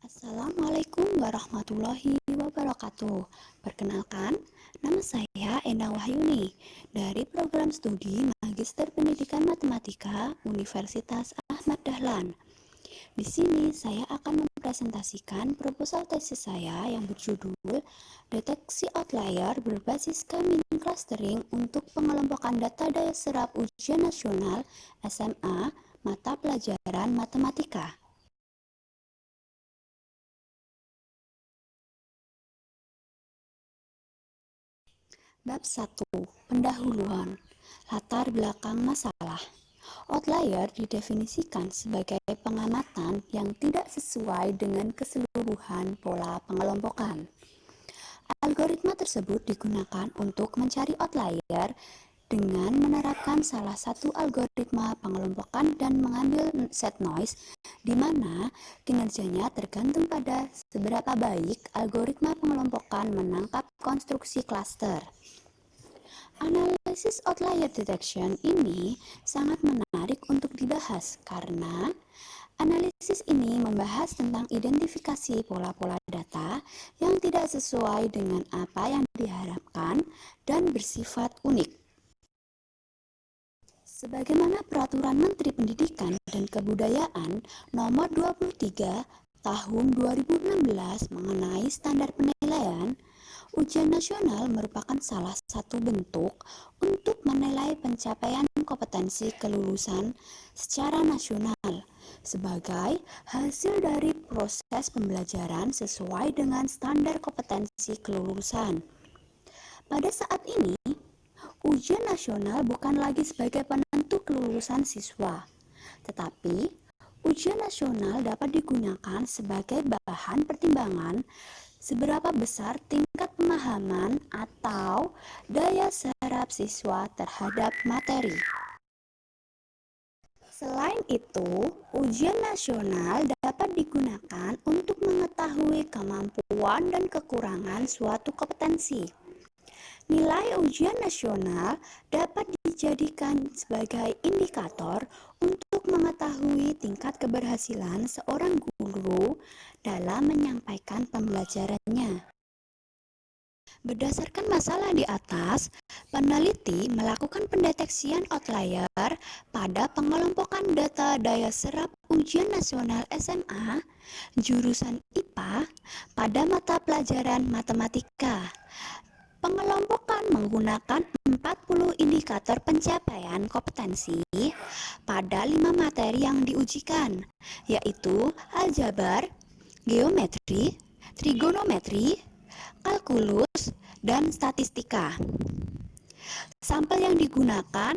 Assalamualaikum warahmatullahi wabarakatuh. Perkenalkan, nama saya Enda Wahyuni dari program studi Magister Pendidikan Matematika Universitas Ahmad Dahlan. Di sini saya akan mempresentasikan proposal tesis saya yang berjudul Deteksi Outlier berbasis K-mean clustering untuk pengelompokan data daya serap ujian nasional SMA mata pelajaran matematika. Bab 1. Pendahuluan. Latar belakang masalah. Outlier didefinisikan sebagai pengamatan yang tidak sesuai dengan keseluruhan pola pengelompokan. Algoritma tersebut digunakan untuk mencari outlier dengan menerapkan salah satu algoritma pengelompokan dan mengambil set noise, di mana kinerjanya tergantung pada seberapa baik algoritma pengelompokan menangkap konstruksi klaster. Analisis outlier detection ini sangat menarik untuk dibahas karena analisis ini membahas tentang identifikasi pola-pola data yang tidak sesuai dengan apa yang diharapkan dan bersifat unik. Sebagaimana Peraturan Menteri Pendidikan dan Kebudayaan Nomor 23 Tahun 2016 mengenai standar penilaian, ujian nasional merupakan salah satu bentuk untuk menilai pencapaian kompetensi kelulusan secara nasional sebagai hasil dari proses pembelajaran sesuai dengan standar kompetensi kelulusan. Pada saat ini, ujian nasional bukan lagi sebagai penentu kelulusan siswa, tetapi ujian nasional dapat digunakan sebagai bahan pertimbangan seberapa besar tingkat pemahaman atau daya serap siswa terhadap materi. Selain itu, ujian nasional dapat digunakan untuk mengetahui kemampuan dan kekurangan suatu kompetensi. Nilai ujian nasional dapat dijadikan sebagai indikator untuk mengetahui tingkat keberhasilan seorang guru dalam menyampaikan pembelajarannya. Berdasarkan masalah di atas, peneliti melakukan pendeteksian outlier pada pengelompokan data daya serap ujian nasional SMA jurusan IPA pada mata pelajaran matematika. Pengelompokan menggunakan 40 indikator pencapaian kompetensi pada 5 materi yang diujikan, yaitu aljabar, geometri, trigonometri, kalkulus, dan statistika. Sampel yang digunakan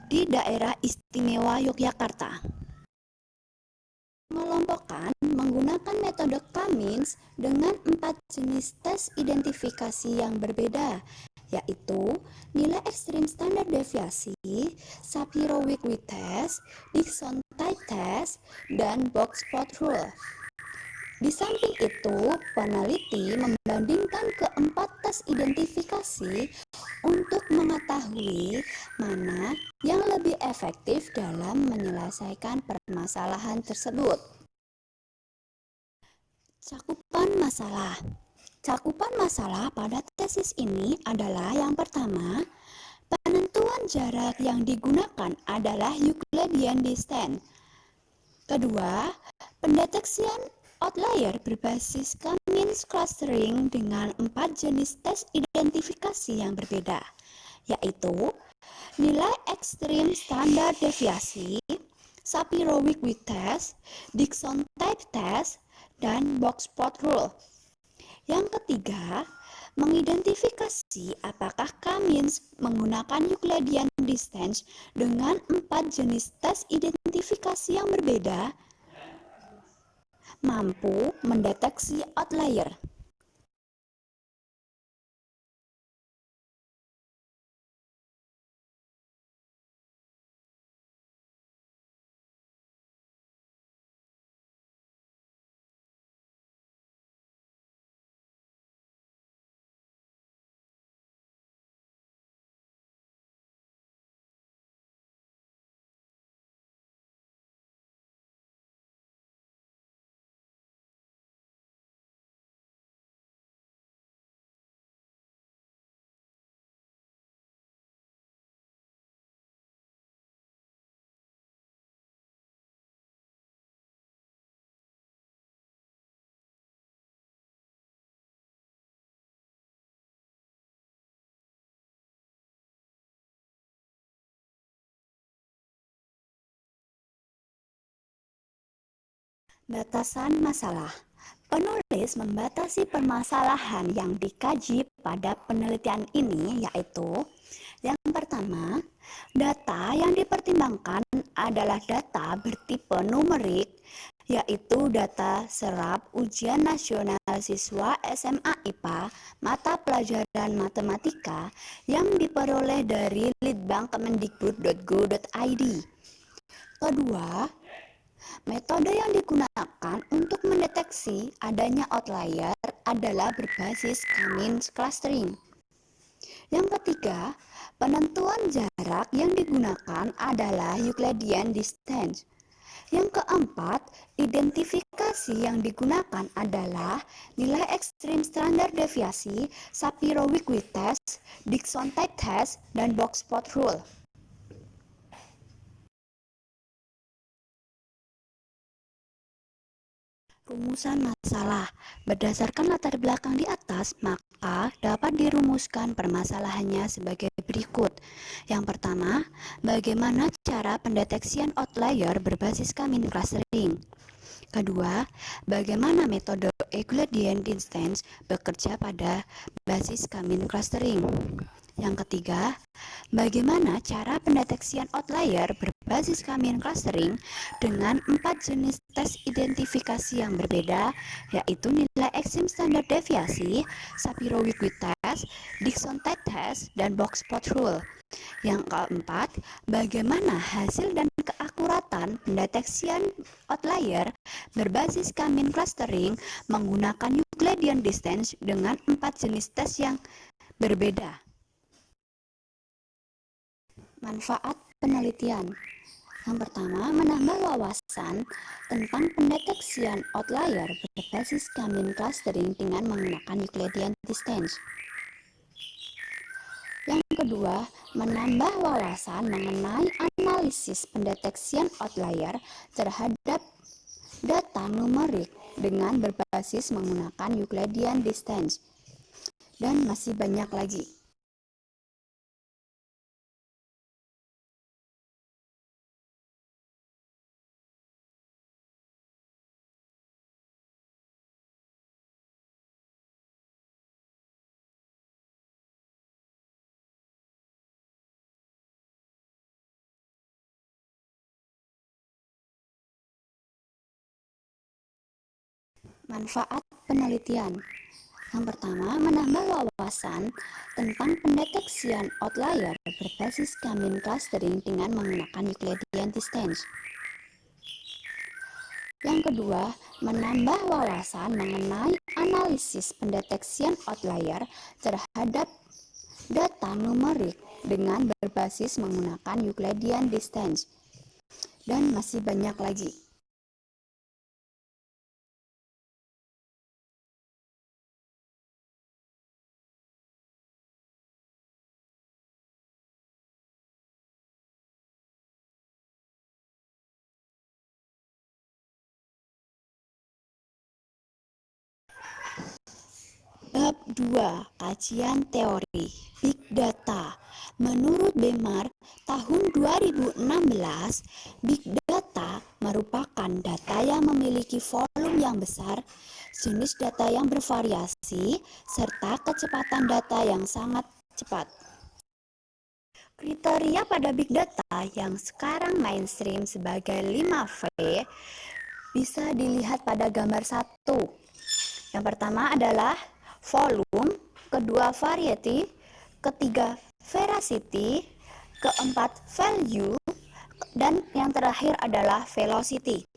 di Daerah Istimewa Yogyakarta. Pengelompokan menggunakan metode K-means dengan 4 jenis tes identifikasi yang berbeda, yaitu nilai ekstrim standar deviasi, Shapiro-Wilk test, Dickson type test, dan box plot rule. Di samping itu, peneliti membandingkan keempat tes identifikasi untuk mengetahui mana yang lebih efektif dalam menyelesaikan permasalahan tersebut. Cakupan masalah. Cakupan masalah pada tesis ini adalah yang pertama, penentuan jarak yang digunakan adalah Euclidean distance. Kedua, pendeteksian outlier berbasis K-mean clustering dengan 4 jenis tes identifikasi yang berbeda, yaitu nilai ekstrim standar deviasi, Shapiro-Wilk test, Dickson type test, dan box plot rule. Yang ketiga, mengidentifikasi apakah K-means menggunakan Euclidean distance dengan 4 jenis tes identifikasi yang berbeda mampu mendeteksi outlier. Batasan masalah. Penulis membatasi permasalahan yang dikaji pada penelitian ini, yaitu yang pertama, data yang dipertimbangkan adalah data bertipe numerik, yaitu data serap ujian nasional siswa SMA IPA mata pelajaran matematika yang diperoleh dari litbang.kemendikbud.go.id. Kedua, metode yang digunakan untuk mendeteksi adanya outlier adalah berbasis K-means clustering. Yang ketiga, penentuan jarak yang digunakan adalah Euclidean distance. Yang keempat, identifikasi yang digunakan adalah nilai ekstrim standar deviasi, Shapiro-Wilk test, Dixon-Tate test, dan box plot rule. Rumusan masalah. Berdasarkan latar belakang di atas, maka dapat dirumuskan permasalahannya sebagai berikut. Yang pertama, bagaimana cara pendeteksian outlier berbasis K-means clustering? Kedua, bagaimana metode Euclidean distance bekerja pada basis K-means clustering? Yang ketiga, bagaimana cara pendeteksian outlier berbasis K-means clustering dengan 4 jenis tes identifikasi yang berbeda, yaitu nilai ekstrim standar deviasi, Shapiro-Wilk test, Dixon-Tate test, dan box plot rule. Yang keempat, bagaimana hasil dan keakuratan pendeteksian outlier berbasis K-means clustering menggunakan Euclidean distance dengan 4 jenis tes yang berbeda. Manfaat penelitian. Yang pertama, menambah wawasan tentang pendeteksian outlier berbasis K-means clustering dengan menggunakan Euclidean distance. Yang kedua, menambah wawasan mengenai analisis pendeteksian outlier terhadap data numerik dengan berbasis menggunakan Euclidean distance. Dan masih banyak lagi. Manfaat penelitian. Yang pertama, menambah wawasan tentang pendeteksian outlier berbasis K-means clustering dengan menggunakan Euclidean distance. Yang kedua, menambah wawasan mengenai analisis pendeteksian outlier terhadap data numerik dengan berbasis menggunakan Euclidean distance. Dan masih banyak lagi. Bab 2. Kajian teori Big Data. Menurut Bemar, tahun 2016, Big Data merupakan data yang memiliki volume yang besar, jenis data yang bervariasi, serta kecepatan data yang sangat cepat. Kriteria pada Big Data yang sekarang mainstream sebagai 5V bisa dilihat pada gambar 1. Yang pertama adalah volume, kedua variety, ketiga veracity, keempat value, dan yang terakhir adalah velocity.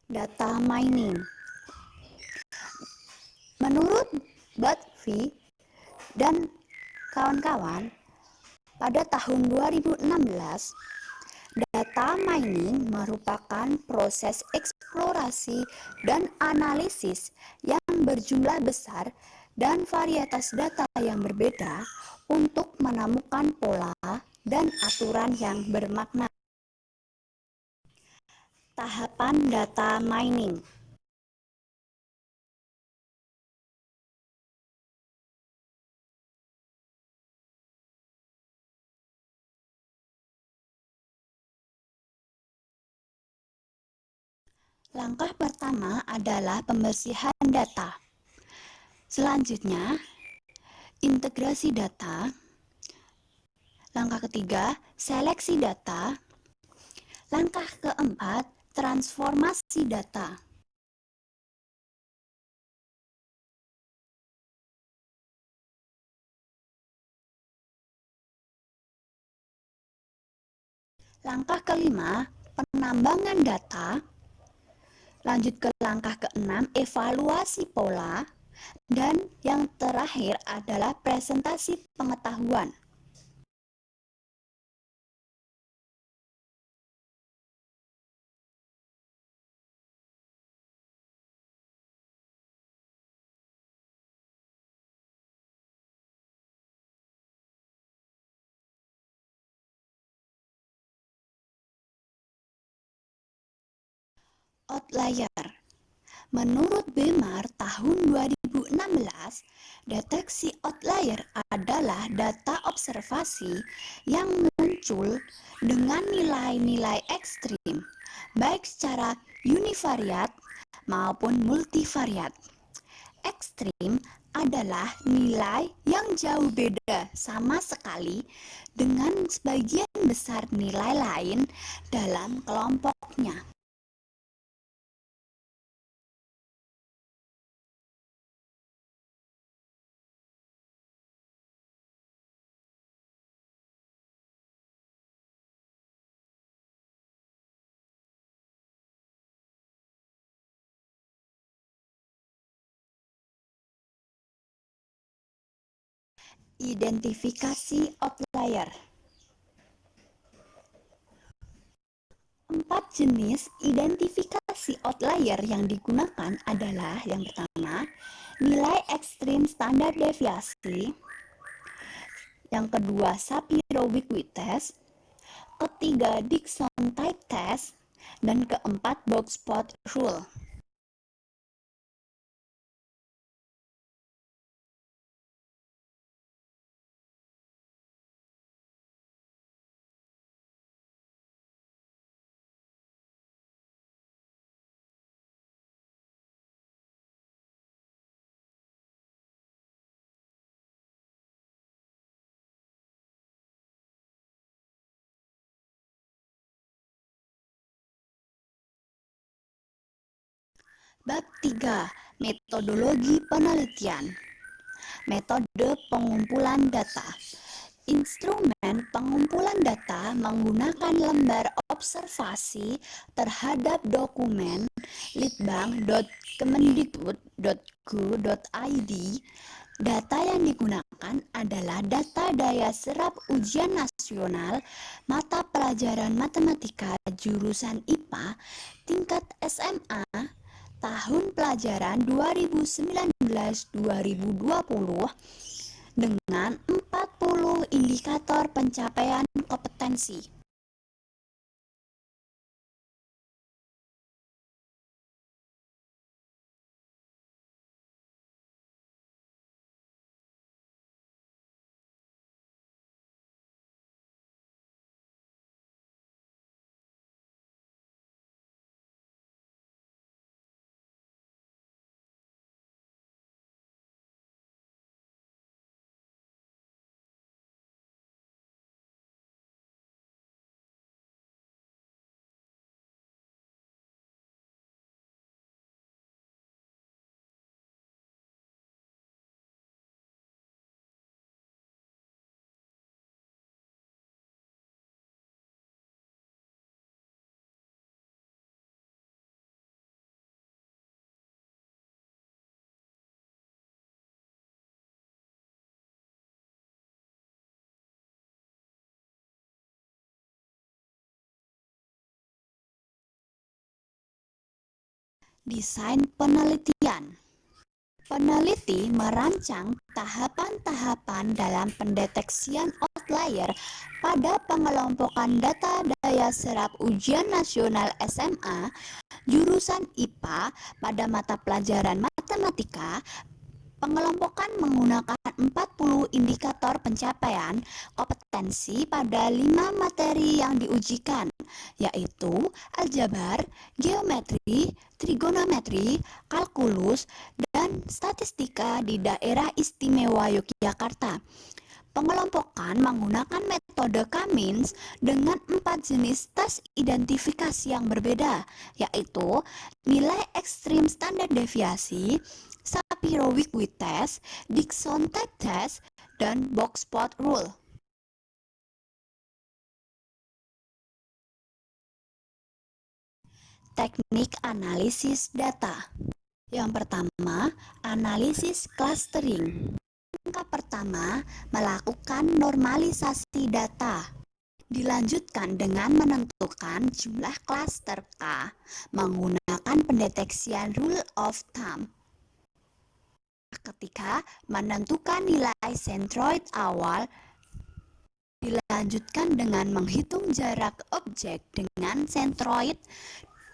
Data mining. Menurut Buttvie dan kawan-kawan, pada tahun 2016, data mining merupakan proses eksplorasi dan analisis yang berjumlah besar dan varietas data yang berbeda untuk menemukan pola dan aturan yang bermakna. Tahapan data mining. Langkah pertama adalah pembersihan data. Selanjutnya, integrasi data. Langkah ketiga, seleksi data. Langkah keempat, transformasi data. Langkah kelima, penambangan data. Lanjut ke langkah keenam, evaluasi pola. Dan yang terakhir adalah presentasi pengetahuan. Outlier. Menurut Bemer tahun 2016, deteksi outlier adalah data observasi yang muncul dengan nilai-nilai ekstrim, baik secara univariat maupun multivariat. Ekstrim adalah nilai yang jauh beda sama sekali dengan sebagian besar nilai lain dalam kelompoknya. Identifikasi outlier. 4 jenis identifikasi outlier yang digunakan adalah yang pertama, nilai ekstrim standar deviasi, yang kedua, Shapiro-Wilk test, ketiga, Dickson type test, dan keempat, box plot rule. Bab 3. Metodologi penelitian. Metode pengumpulan data. Instrumen pengumpulan data menggunakan lembar observasi terhadap dokumen litbang.kemendikbud.go.id. Data yang digunakan adalah data daya serap ujian nasional mata pelajaran matematika jurusan IPA tingkat SMA tahun pelajaran 2019-2020 dengan 40 indikator pencapaian kompetensi. Desain penelitian. Peneliti merancang tahapan-tahapan dalam pendeteksian outlier pada pengelompokan data daya serap ujian nasional SMA jurusan IPA pada mata pelajaran matematika. Pengelompokan menggunakan 40 indikator pencapaian kompetensi pada 5 materi yang diujikan, yaitu aljabar, geometri, trigonometri, kalkulus, dan statistika di Daerah Istimewa Yogyakarta. Pengelompokan menggunakan metode Cummins dengan 4 jenis tes identifikasi yang berbeda, yaitu nilai ekstrim standar deviasi, Shapiro-Wilk test, Dickson type test, dan box plot rule. Teknik analisis data. Yang pertama, analisis clustering. Langkah pertama, melakukan normalisasi data. Dilanjutkan dengan menentukan jumlah klaster K menggunakan pendeteksian rule of thumb. Ketika menentukan nilai sentroid awal, dilanjutkan dengan menghitung jarak objek dengan sentroid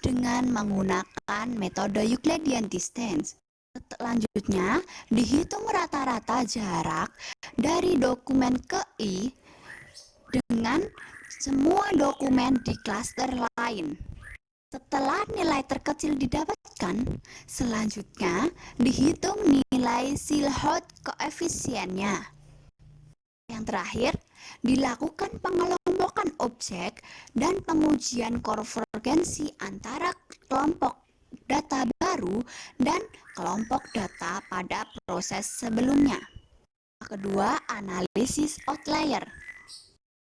dengan menggunakan metode Euclidean distance. Selanjutnya, dihitung rata-rata jarak dari dokumen ke I dengan semua dokumen di klaster lain. Setelah nilai terkecil didapatkan, selanjutnya dihitung nilai Silhouette koefisiennya. Yang terakhir, dilakukan pengelompokan objek dan pengujian konvergensi antara kelompok data baru dan kelompok data pada proses sebelumnya. Kedua, analisis outlier.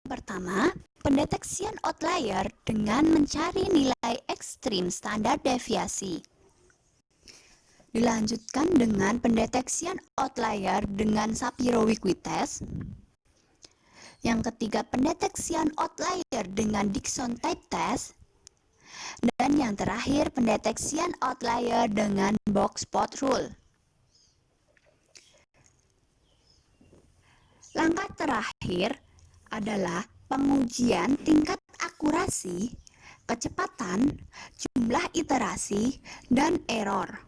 Pertama, pendeteksian outlier dengan mencari nilai ekstrim standar deviasi. Dilanjutkan dengan pendeteksian outlier dengan Shapiro-Wilk test. Yang ketiga, pendeteksian outlier dengan Dickson type test. Dan yang terakhir, pendeteksian outlier dengan box plot rule. Langkah terakhir adalah pengujian tingkat akurasi, kecepatan, jumlah iterasi, dan error.